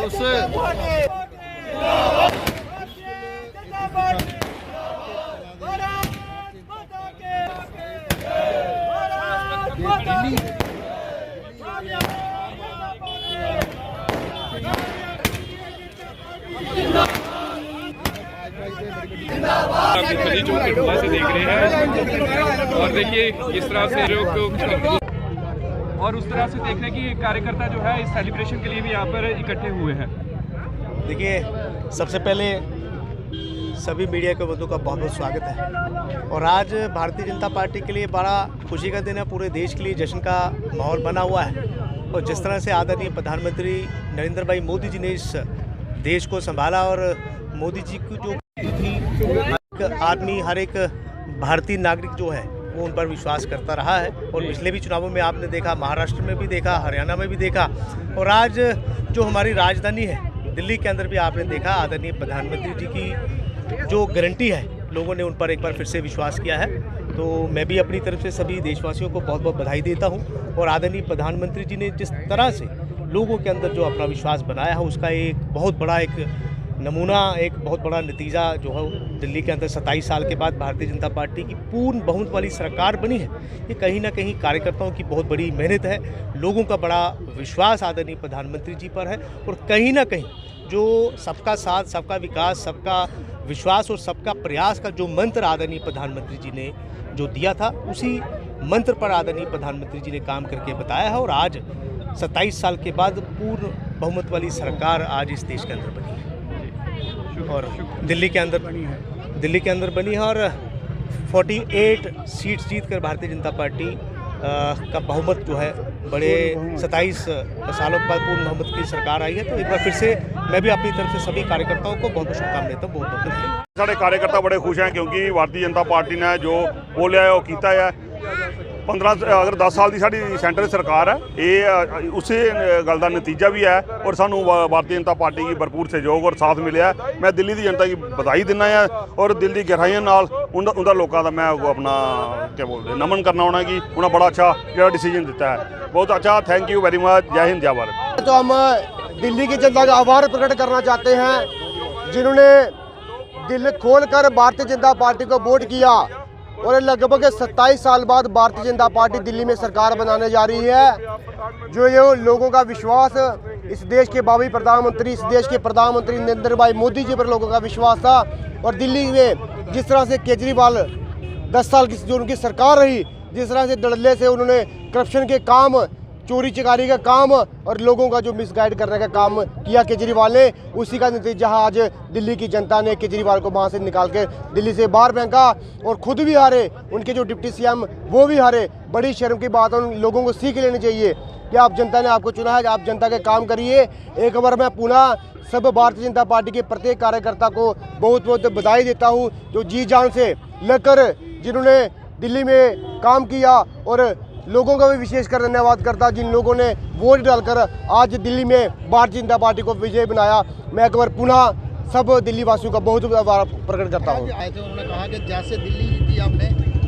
गली चौक के खुला से देख रहे हैं और देखिए इस तरह से जो और उस तरह से देखने की कार्यकर्ता जो है इस सेलिब्रेशन के लिए भी यहाँ पर इकट्ठे हुए हैं। देखिए, सबसे पहले सभी मीडिया के बंधुओं का बहुत बहुत स्वागत है और आज भारतीय जनता पार्टी के लिए बड़ा खुशी का दिन है। पूरे देश के लिए जश्न का माहौल बना हुआ है और जिस तरह से आदरणीय प्रधानमंत्री नरेंद्र भाई मोदी जी ने इस देश को संभाला और मोदी जी की जो थी आदमी, हर एक भारतीय नागरिक जो है वो उन पर विश्वास करता रहा है और पिछले भी चुनावों में आपने देखा, महाराष्ट्र में भी देखा, हरियाणा में भी देखा और आज जो हमारी राजधानी है दिल्ली के अंदर भी आपने देखा आदरणीय प्रधानमंत्री जी की जो गारंटी है, लोगों ने उन पर एक बार फिर से विश्वास किया है। तो मैं भी अपनी तरफ से सभी देशवासियों को बहुत बहुत बधाई देता हूँ और आदरणीय प्रधानमंत्री जी ने जिस तरह से लोगों के अंदर जो अपना विश्वास बनाया है उसका एक बहुत बड़ा एक नमूना, एक बहुत बड़ा नतीजा जो है दिल्ली के अंदर 27 साल के बाद भारतीय जनता पार्टी की पूर्ण बहुमत वाली सरकार बनी है। ये कहीं ना कहीं कार्यकर्ताओं की बहुत बड़ी मेहनत है, लोगों का बड़ा विश्वास आदरणीय प्रधानमंत्री जी पर है और कहीं ना कहीं जो सबका साथ, सबका विकास, सबका विश्वास और सबका प्रयास का जो मंत्र आदरणीय प्रधानमंत्री जी ने जो दिया था, उसी मंत्र पर आदरणीय प्रधानमंत्री जी ने काम करके बताया है और आज 27 साल के बाद पूर्ण बहुमत वाली सरकार आज इस देश के अंदर बनी है और दिल्ली के अंदर बनी है और 48 सीट्स जीतकर भारतीय जनता पार्टी का बहुमत जो है बड़े 27 सालों के बाद पूर्ण बहुमत की सरकार आई है। तो एक बार फिर से मैं भी अपनी तरफ से सभी कार्यकर्ताओं को बहुत बहुत शुभकामनाएं देता हूँ। बहुत बहुत धन्यवाद। साढ़े कार्यकर्ता बड़े खुश हैं क्योंकि भारतीय जनता पार्टी ने जो बोलिया है वो किया है। 10 साल की साड़ी सेंटर सरकार है, ये उसी गल का नतीजा भी है और सानू भारतीय जनता पार्टी की भरपूर सहयोग और साथ मिले। मैं दिल्ली की जनता की बधाई दिना है और दिल की गहराइयों नाल उनका लोगों का मैं अपना क्या बोलते नमन करना होना कि उन्हें बड़ा अच्छा जो डिसीजन दिता है। बहुत अच्छा, थैंक यू वेरी मच। जय हिंद, जय भारत। तो हम दिल्ली की जनता का आभार प्रकट करना चाहते हैं जिन्होंने दिल खोलकर भारतीय जनता पार्टी को वोट किया और लगभग 27 साल बाद भारतीय जनता पार्टी दिल्ली में सरकार बनाने जा रही है। जो लोगों का विश्वास इस देश के भावी प्रधानमंत्री, इस देश के प्रधानमंत्री नरेंद्र भाई मोदी जी पर लोगों का विश्वास था और दिल्ली में जिस तरह से केजरीवाल 10 साल की जो उनकी सरकार रही, जिस तरह से धड़ल्ले से उन्होंने करप्शन के काम, चोरी चकारी का काम और लोगों का जो मिसगाइड करने का काम किया केजरीवाल ने, उसी का नतीजा आज दिल्ली की जनता ने केजरीवाल को वहाँ से निकाल के दिल्ली से बाहर फेंका और खुद भी हारे, उनके जो डिप्टी सीएम वो भी हारे। बड़ी शर्म की बात है, उन लोगों को सीख लेनी चाहिए कि आप जनता ने आपको चुना है, आप जनता के काम करिए। एक बार मैं पुनः सब भारतीय जनता पार्टी के प्रत्येक कार्यकर्ता को बहुत बहुत बधाई देता हूँ जो जी जान से लेकर जिन्होंने दिल्ली में काम किया और लोगों का भी विशेषकर धन्यवाद करता जिन लोगों ने वोट डालकर आज दिल्ली में भारतीय जनता पार्टी को विजय बनाया। मैं एक बार पुनः सब दिल्ली वासियों का बहुत आभार प्रकट करता हूँ। आए थे, उन्होंने कहा कि जैसे दिल्ली जीती आपने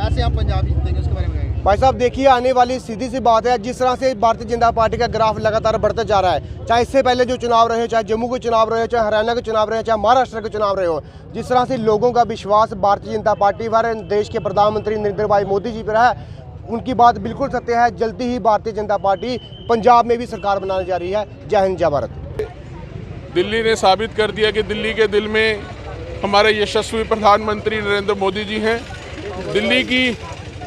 ऐसे हम पंजाब जीतेंगे, उसके बारे में कहेंगे। भाई साहब देखिए, आने वाली सीधी सी बात है, जिस तरह से भारतीय जनता पार्टी का ग्राफ लगातार बढ़ता जा रहा है, चाहे इससे पहले जो चुनाव रहे, चाहे जम्मू के चुनाव रहे, चाहे हरियाणा के चुनाव रहे, चाहे महाराष्ट्र के चुनाव रहे हो, जिस तरह से लोगों का विश्वास भारतीय जनता पार्टी पर, देश के प्रधानमंत्री नरेंद्र भाई मोदी जी पर है, उनकी बात बिल्कुल सत्य है। जल्दी ही भारतीय जनता पार्टी पंजाब में भी सरकार बनाने जा रही है। जय हिंद, जय भारत। दिल्ली ने साबित कर दिया कि दिल्ली के दिल में हमारे यशस्वी प्रधानमंत्री नरेंद्र मोदी जी हैं। दिल्ली की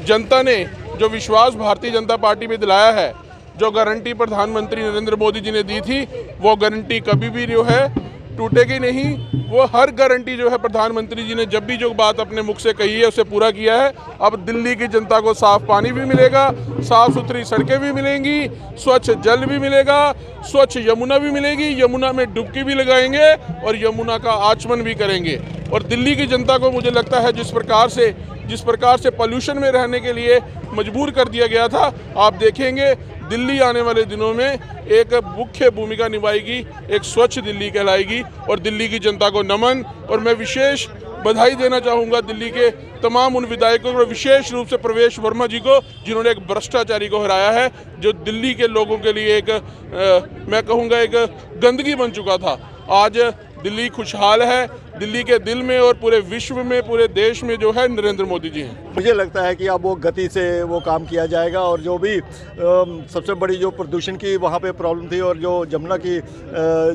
जनता ने जो विश्वास भारतीय जनता पार्टी में दिलाया है, जो गारंटी प्रधानमंत्री नरेंद्र मोदी जी ने दी थी, वो गारंटी कभी भी जो है टूटेगी नहीं। वो हर गारंटी जो है प्रधानमंत्री जी ने जब भी जो बात अपने मुख से कही है उसे पूरा किया है। अब दिल्ली की जनता को साफ पानी भी मिलेगा, साफ सुथरी सड़कें भी मिलेंगी, स्वच्छ जल भी मिलेगा, स्वच्छ यमुना भी मिलेगी, यमुना में डुबकी भी लगाएंगे और यमुना का आचमन भी करेंगे। और दिल्ली की जनता को मुझे लगता है जिस प्रकार से पॉल्यूशन में रहने के लिए मजबूर कर दिया गया था, आप देखेंगे दिल्ली आने वाले दिनों में एक मुख्य भूमिका निभाएगी, एक स्वच्छ दिल्ली कहलाएगी। और दिल्ली की जनता को नमन। और मैं विशेष बधाई देना चाहूँगा दिल्ली के तमाम उन विधायकों को, विशेष रूप से प्रवेश वर्मा जी को, जिन्होंने एक भ्रष्टाचारी को हराया है, जो दिल्ली के लोगों के लिए एक मैं कहूँगा एक गंदगी बन चुका था। आज दिल्ली खुशहाल है। दिल्ली के दिल में और पूरे विश्व में, पूरे देश में जो है नरेंद्र मोदी जी हैं। मुझे लगता है कि अब वो गति से वो काम किया जाएगा और जो भी सबसे बड़ी जो प्रदूषण की वहाँ पे प्रॉब्लम थी और जो जमुना की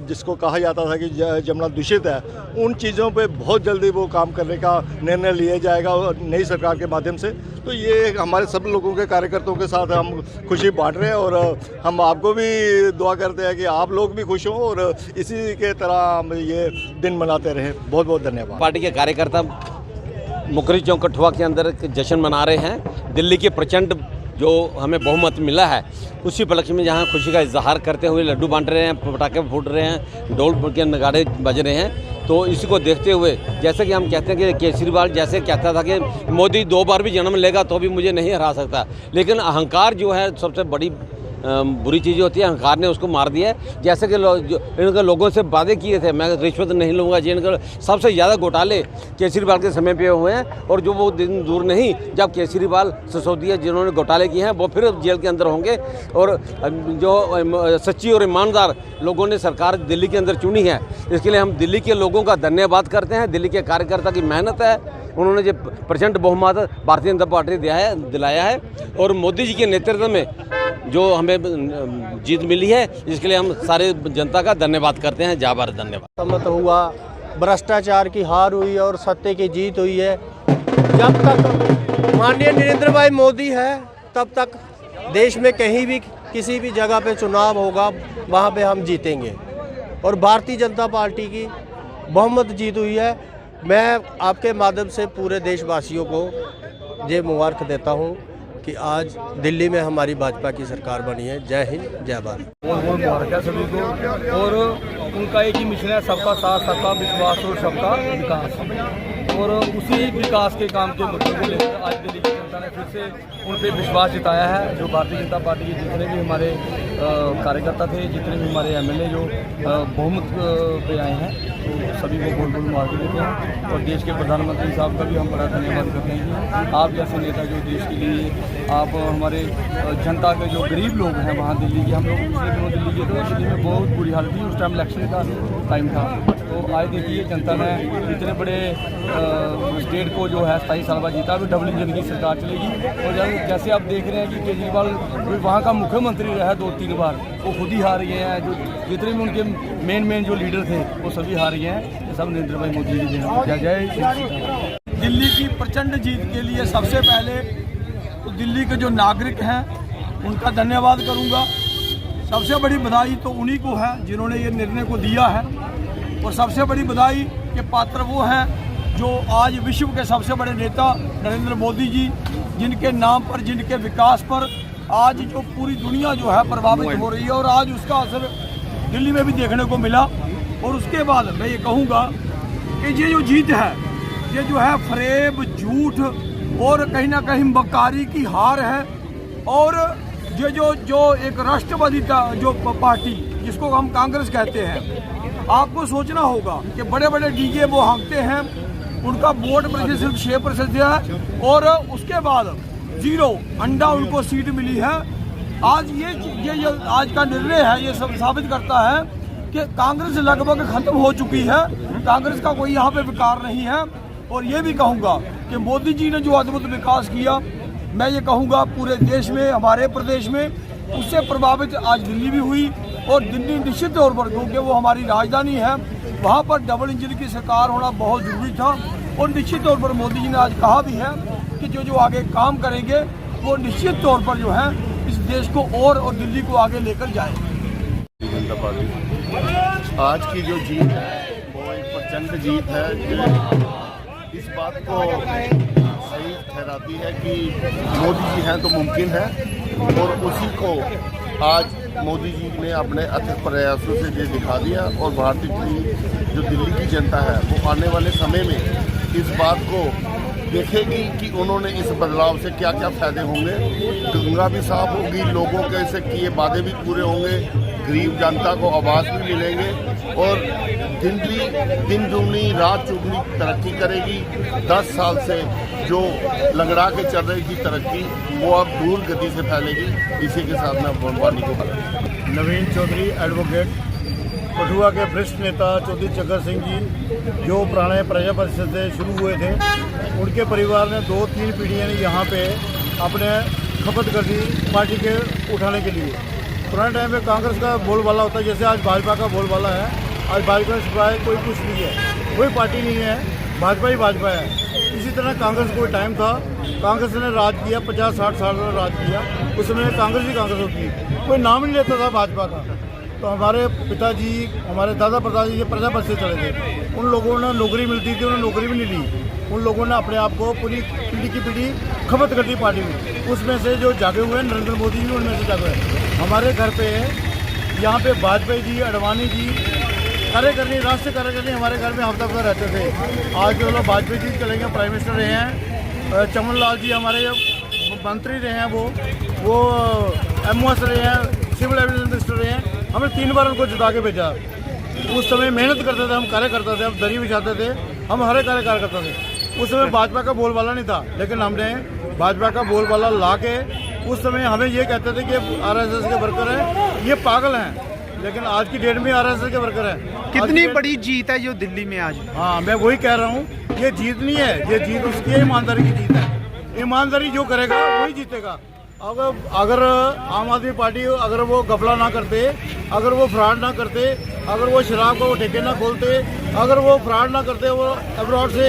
जिसको कहा जाता था कि जमुना दूषित है, उन चीज़ों पे बहुत जल्दी वो काम करने का निर्णय लिया जाएगा नई सरकार के माध्यम से। तो ये हमारे सब लोगों के कार्यकर्ताओं के साथ हम खुशी बांट रहे हैं और हम आपको भी दुआ करते हैं कि आप लोग भी खुश हों और इसी के तरह हम ये दिन मनाते रहें। बहुत बहुत धन्यवाद। पार्टी के कार्यकर्ता मुकरी चौक कठुआ के अंदर जश्न मना रहे हैं। दिल्ली के प्रचंड जो हमें बहुमत मिला है, उसी उपलक्ष्य में जहां खुशी का इजहार करते हुए लड्डू बांट रहे हैं, पटाखे फूट रहे हैं, ढोल के नगाड़े बज रहे हैं। तो इसी को देखते हुए, जैसे कि हम कहते हैं कि केजरीवाल जैसे कहता था कि मोदी 2 बार भी जन्म लेगा तो भी मुझे नहीं हरा सकता, लेकिन अहंकार जो है सबसे बड़ी बुरी चीज़ होती है। अहंकार ने उसको मार दिया है। जैसे कि इनके लोगों से वादे किए थे, मैं रिश्वत नहीं लूँगा जी, इनके सबसे ज़्यादा घोटाले केजरीवाल के समय पे हुए हैं और जो वो दिन दूर नहीं जब केजरीवाल सिसोदिया जिन्होंने घोटाले किए हैं वो फिर जेल के अंदर होंगे। और जो सच्ची और ईमानदार लोगों ने सरकार दिल्ली के अंदर चुनी है, इसके लिए हम दिल्ली के लोगों का धन्यवाद करते हैं। दिल्ली के कार्यकर्ता की मेहनत है, उन्होंने जो प्रचंड बहुमत भारतीय जनता पार्टी दिलाया है और मोदी जी के नेतृत्व में जो हमें जीत मिली है, इसके लिए हम सारे जनता का धन्यवाद करते हैं। जय भारत, धन्यवाद। सम्मत हुआ, भ्रष्टाचार की हार हुई और सत्य की जीत हुई है। जब तक माननीय नरेंद्र भाई मोदी है, तब तक देश में कहीं भी किसी भी जगह पे चुनाव होगा, वहाँ पे हम जीतेंगे और भारतीय जनता पार्टी की बहुमत जीत हुई है। मैं आपके माध्यम से पूरे देशवासियों को ये मुबारक देता हूँ कि आज दिल्ली में हमारी भाजपा की सरकार बनी है। जय हिंद, जय भारत। बहुत बहुत मुबारक है सभी को। और उनका एक ही मिशन है, सबका साथ, सबका विश्वास और सबका विकास। और उसी विकास के काम के मुद्दे को लेकर आज दिल्ली की जनता ने फिर से उन पर विश्वास जताया है। जो भारतीय जनता पार्टी के जितने भी हमारे कार्यकर्ता थे, जितने भी हमारे एमएलए जो बहुमत पे आए हैं, तो सभी को बहुत बहुत मुबारक देते हैं। और देश के प्रधानमंत्री साहब का भी हम बड़ा धन्यवाद करते हैं कि आप जैसे नेता जो देश के लिए, आप हमारे जनता के जो गरीब लोग हैं वहाँ दिल्ली के, हम लोग पिछले दिनों दिल्ली के थे, दिल्ली में बहुत बुरी हालत थी, उस टाइम इलेक्शन का टाइम था। तो आज देखिए जनता ने इतने बड़े स्टेट को जो है 27 साल बाद जीता, अभी डबल इंजन की सरकार चलेगी। और जैसे आप देख रहे हैं कि केजरीवाल वहाँ का मुख्यमंत्री रहा 2-3 बार, वो खुद ही हार गए हैं। जो जितने भी उनके मेन जो लीडर थे वो सभी हार गए हैं। ये सब नरेंद्र भाई मोदी जी देना। जय जय। दिल्ली की प्रचंड जीत के लिए सबसे पहले तो दिल्ली के जो नागरिक हैं उनका धन्यवाद करूंगा। सबसे बड़ी बधाई तो उन्हीं को है जिन्होंने ये निर्णय को दिया है। और सबसे बड़ी बधाई के पात्र वो हैं जो आज विश्व के सबसे बड़े नेता नरेंद्र मोदी जी, जिनके नाम पर, जिनके विकास पर आज जो पूरी दुनिया जो है प्रभावित हो रही है और आज उसका असर दिल्ली में भी देखने को मिला। और उसके बाद मैं ये कहूँगा कि ये जो जीत है, ये जो है फरेब, झूठ और कहीं ना कहीं मक्कारी की हार है। और ये जो एक राष्ट्रवादी जो पार्टी जिसको हम कांग्रेस कहते हैं, आपको सोचना होगा कि बड़े बड़े डीजे वो हाँकते हैं, उनका वोट प्रतिशत सिर्फ 6% है और उसके बाद 0 अंडा उनको सीट मिली है। आज ये आज का निर्णय है, ये सब साबित करता है कि कांग्रेस लगभग खत्म हो चुकी है। कांग्रेस का कोई यहाँ पे विकार नहीं है। और ये भी कहूँगा कि मोदी जी ने जो अद्भुत विकास किया, मैं ये कहूँगा पूरे देश में, हमारे प्रदेश में, उससे प्रभावित आज दिल्ली भी हुई। और दिल्ली निश्चित तौर पर, क्योंकि वो हमारी राजधानी है, वहाँ पर डबल इंजन की सरकार होना बहुत ज़रूरी था। और निश्चित तौर पर मोदी जी ने आज कहा भी है कि जो आगे काम करेंगे वो निश्चित तौर पर जो है इस देश को और दिल्ली को आगे लेकर जाएंगे। जनता पार्टी आज की जो जीत है वो एक प्रचंड जीत है, जो इस बात को सही ठहराती है कि मोदी जी हैं तो मुमकिन है। और उसी को आज मोदी जी ने अपने अथक प्रयासों से ये दिखा दिया। और भारतीय की जो दिल्ली की जनता है वो आने वाले समय में इस बात को देखेगी कि उन्होंने इस बदलाव से क्या क्या फ़ायदे होंगे। गंगा भी साफ होगी, लोगों के से किए वादे भी पूरे होंगे, गरीब जनता को आवास भी मिलेंगे और दिल्ली दिन दुगनी रात चौगुनी तरक्की करेगी। 10 साल से जो लंगड़ा के चल रही थी तरक्की, वो अब दूर गति से फैलेगी। इसी के साथ मैं वाणी को बढ़ा। नवीन चौधरी एडवोकेट, कठुआ के वरिष्ठ नेता चौधरी चक्कर सिंह जी जो पुराने प्रजा परिषद से शुरू हुए थे, उनके परिवार ने 2-3 पीढ़ियाँ यहाँ पे अपने खपत कर दी पार्टी के उठाने के लिए। पुराने टाइम में कांग्रेस का बोलबाला होता है, जैसे आज भाजपा का बोलबाला है। आज भाजपा के सिवाय कोई कुछ नहीं है, कोई पार्टी नहीं है, भाजपा ही भाजपा है। इसी तरह कांग्रेस कोई टाइम था, कांग्रेस ने राज किया, 50-60 साल में राज किया, उस समय कांग्रेस ही कांग्रेस होती है, कोई नाम नहीं लेता था भाजपा का। तो हमारे पिताजी, हमारे दादा परदादा जी प्रजा परिषद से चले थे, उन लोगों ने नौकरी मिलती थी, उन्होंने नौकरी भी नहीं ली। उन लोगों ने अपने आप को पूरी पीढ़ी की पीढ़ी खपत कर दी पार्टी में। उसमें से जो जागे हुए हैं नरेंद्र मोदी जी, उनमें से जागे हुए हैं। हमारे घर पे यहाँ पे वाजपेयी जी, अडवाणी जी कार्यकर्णी, राष्ट्रीय कार्यकर्णी हमारे घर में हफ्ता हफ्ता रहते थे। आज जो लोग वाजपेयी जी चलेंगे, प्राइम मिनिस्टर रहे हैं। चमन लाल जी हमारे मंत्री रहे हैं, वो MOS रहे हैं, सिविल एविडेंस मिनिस्टर रहे हैं। हमें 3 बार उनको जिता के भेजा। उस समय मेहनत करते थे, हम कार्य करते थे, हम दरी बिछाते थे, हम हर कार्य करते थे। उस समय भाजपा का बोलबाला नहीं था, लेकिन हमने भाजपा का बोलबाला ला के उस समय हमें ये कहते थे कि RSS के वर्कर हैं, ये पागल हैं, लेकिन आज की डेट में RSS के वर्कर हैं। कितनी बड़ी जीत है जो दिल्ली में आज? हाँ, मैं वही कह रहा हूँ, ये जीत नहीं है, ये जीत उसकी ईमानदारी की जीत है। ईमानदारी जो करेगा वही जीतेगा। अगर आम आदमी पार्टी अगर वो घपला ना करते, अगर वो फ्रॉड ना करते, अगर वो शराब को ठेके ना खोलते, अगर वो फ्रॉड ना करते, वो अब्रॉड से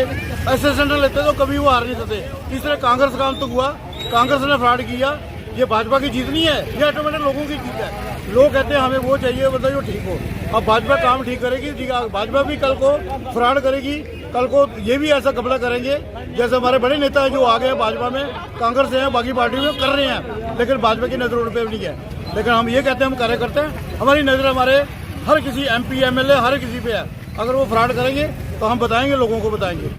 ऐसे सेंटर लेते, तो कभी वो हार नहीं सकते। इस तरह कांग्रेस का तो हुआ, कांग्रेस ने फ्रॉड किया। ये भाजपा की जीत नहीं है, ये ऑटोमेटिक लोगों की जीत है। लोग कहते हैं हमें वो चाहिए, मतलब जो ठीक हो। अब भाजपा काम ठीक करेगी, भाजपा भी कल को फ्रॉड करेगी, कल को ये भी ऐसा घपला करेंगे जैसे हमारे बड़े नेता जो आ गए भाजपा में, कांग्रेस से हैं, बाकी पार्टी में कर रहे हैं, लेकिन भाजपा की नजर उन पर नहीं है। लेकिन हम ये कहते हैं, हम कार्य करते हैं, हमारी नजर हमारे हर किसी MP MLA हर किसी पे है। अगर वो फ्रॉड करेंगे तो हम बताएंगे, लोगों को बताएंगे।